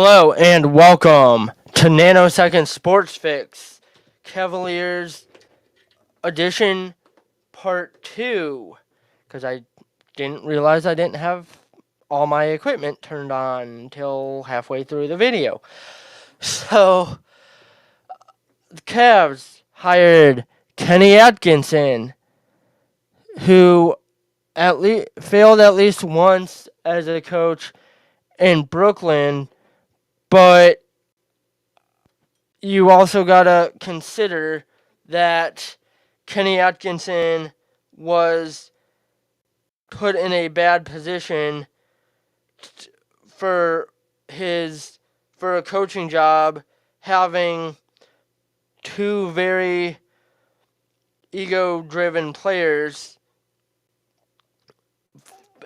Hello and welcome to Nanosecond Sports Fix Cavaliers Edition Part 2. Because I didn't realize I didn't have all my equipment turned on until halfway through the video. So, the Cavs hired Kenny Atkinson, who failed at least once as a coach in Brooklyn, but you also gotta consider that Kenny Atkinson was put in a bad position for a coaching job, having two very ego-driven players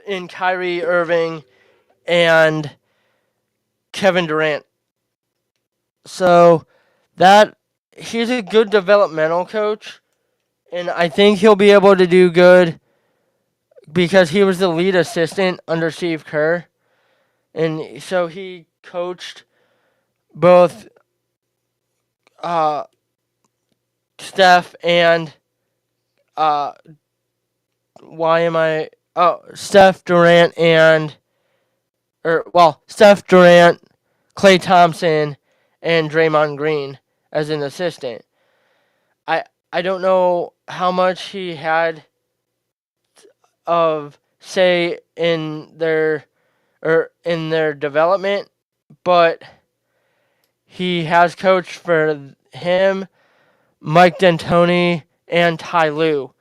in Kyrie Irving and Kevin Durant. So that he's a good developmental coach, and I think he'll be able to do good because he was the lead assistant under Steve Kerr, and so he coached both Steph and Steph Durant Steph Durant, Klay Thompson, and Draymond Green as an assistant. I don't know how much he had of say in their development, but he has coached for him, Mike D'Antoni, and Ty Lue.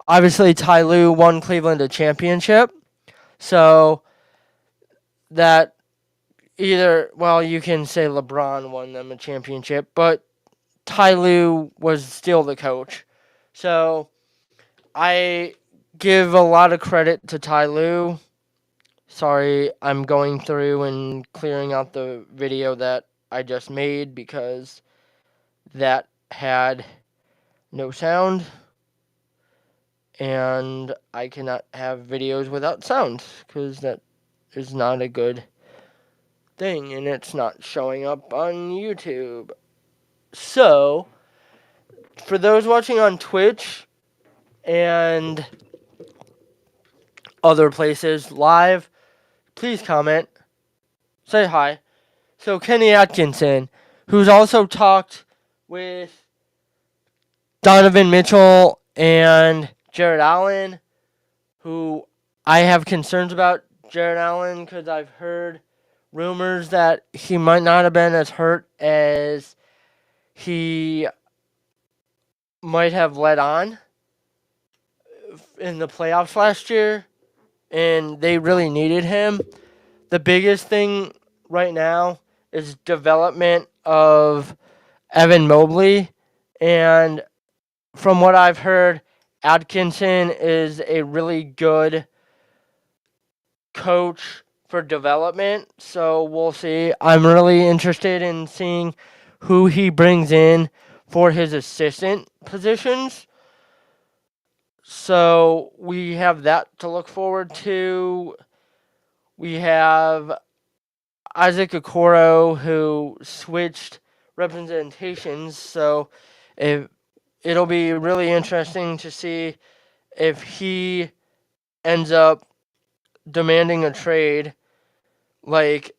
Obviously, Ty Lue won Cleveland a championship, so that you can say LeBron won them a championship, but Ty Lue was still the coach. So I give a lot of credit to Ty Lue. Sorry, I'm going through and clearing out the video that I just made because that had no sound. And I cannot have videos without sound because that is not a good thing and it's not showing up on YouTube. So, for those watching on Twitch and other places live, please comment, say hi. So Kenny Atkinson, who's also talked with Donovan Mitchell and Jared Allen, who I have concerns about Jared Allen because I've heard rumors that he might not have been as hurt as he might have let on in the playoffs last year, and they really needed him. The biggest thing right now is development of Evan Mobley, and from what I've heard, Atkinson is a really good coach for development, so we'll see. I'm really interested in seeing who he brings in for his assistant positions. So we have that to look forward to. We have Isaac Okoro, who switched representations, so it'll be really interesting to see if he ends up demanding a trade like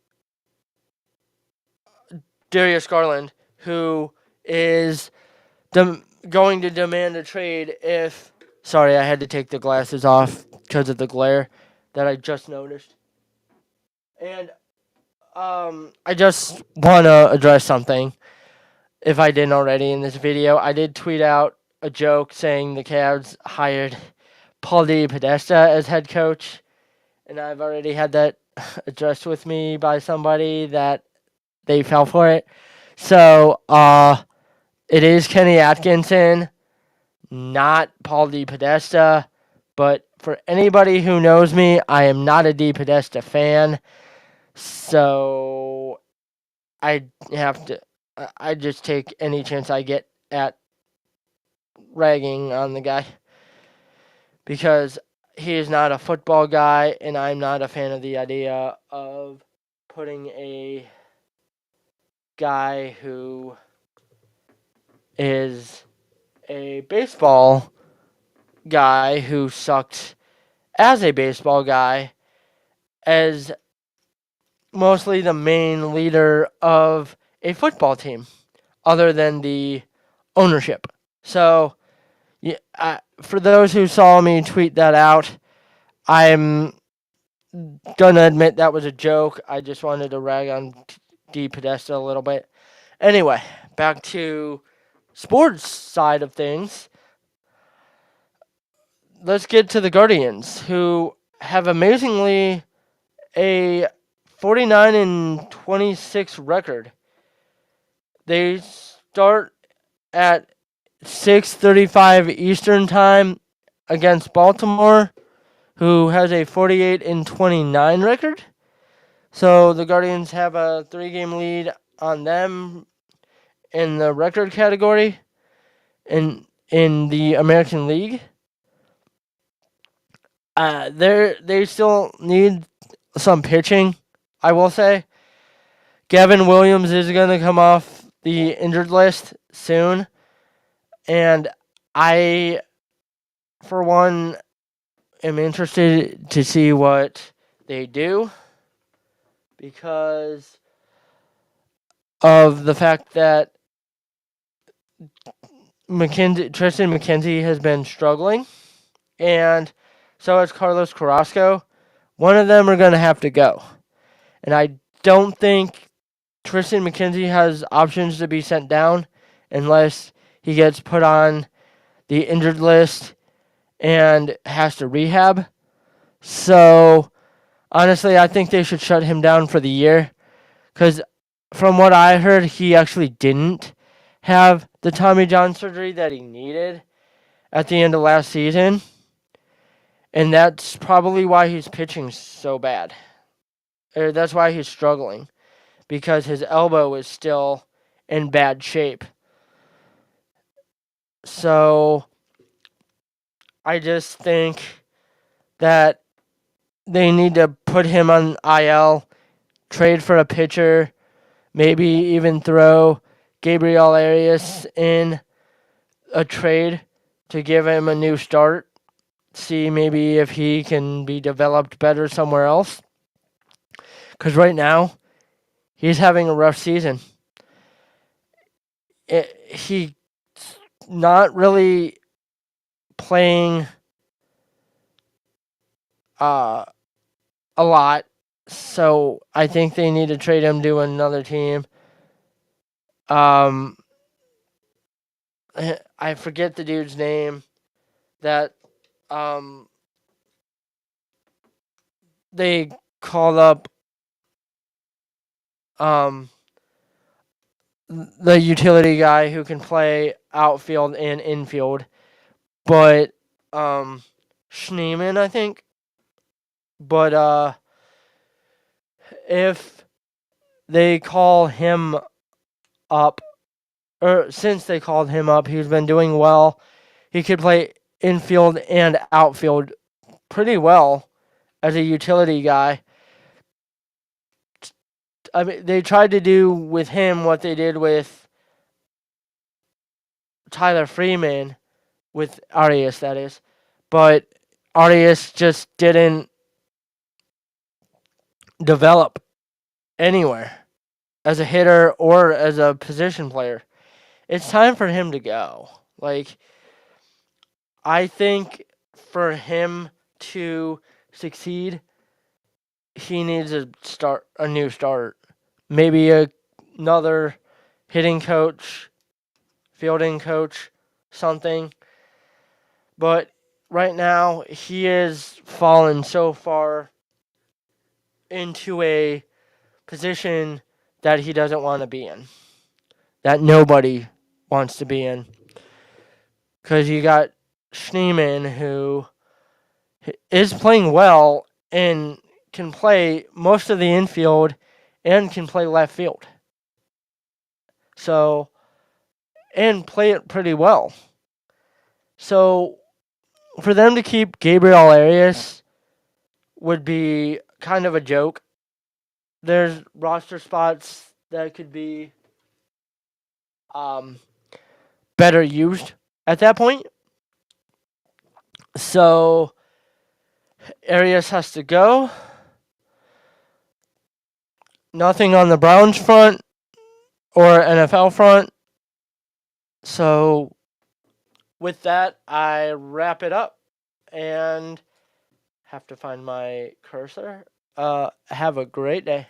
Darius Garland, who is going to demand a trade if... Sorry, I had to take the glasses off because of the glare that I just noticed. And I just want to address something, if I didn't already in this video. I did tweet out a joke saying the Cavs hired Paul Podesta as head coach, and I've already had that addressed with me by somebody that they fell for it. So, it is Kenny Atkinson, not Paul Podesta. But for anybody who knows me, I am not a Podesta fan. So, I just take any chance I get at ragging on the guy. Because he is not a football guy, and I'm not a fan of the idea of putting a guy who is a baseball guy who sucked as a baseball guy as mostly the main leader of a football team other than the ownership. So, yeah, for those who saw me tweet that out, I'm gonna admit that was a joke. I just wanted to rag on D Podesta a little bit. Anyway, back to sports side of things. Let's get to the Guardians, who have amazingly a 49 and 26 record. They start at 6:35 Eastern Time against Baltimore, who has a 48 and 29 record. So the Guardians have a 3-game lead on them in the record category in the American League. They still need some pitching, I will say. Gavin Williams is going to come off the injured list soon, and I, for one, am interested to see what they do because of the fact that Tristan McKenzie has been struggling, and so has Carlos Carrasco. One of them are going to have to go, and I don't think Tristan McKenzie has options to be sent down unless he gets put on the injured list and has to rehab. So, honestly, I think they should shut him down for the year because from what I heard, he actually didn't have the Tommy John surgery that he needed at the end of last season. And that's probably why he's pitching so bad. Or that's why he's struggling, because his elbow is still in bad shape. So I just think that they need to put him on IL, trade for a pitcher, maybe even throw Gabriel Arias in a trade to give him a new start. See maybe if he can be developed better somewhere else. Because right now, he's having a rough season. He's not really playing a lot, so I think they need to trade him to another team. I forget the dude's name that they called up the utility guy who can play outfield and infield, but Schneeman, I think. But if they call him up, or since they called him up, he's been doing well. He could play infield and outfield pretty well as a utility guy. I mean, they tried to do with him what they did with Tyler Freeman, with Arias, that is. But Arias just didn't develop anywhere as a hitter or as a position player. It's time for him to go. Like, I think for him to succeed, he needs to start a new start. Maybe another hitting coach, fielding coach, something. But right now, he has fallen so far into a position that he doesn't want to be in, that nobody wants to be in. Because you got Schneeman, who is playing well and can play most of the infield and can play left field. So, and play it pretty well. So, for them to keep Gabriel Arias would be kind of a joke. There's roster spots that could be better used at that point. So Arias has to go. Nothing on the Browns front or NFL front. So with that, I wrap it up and have to find my cursor. Have a great day.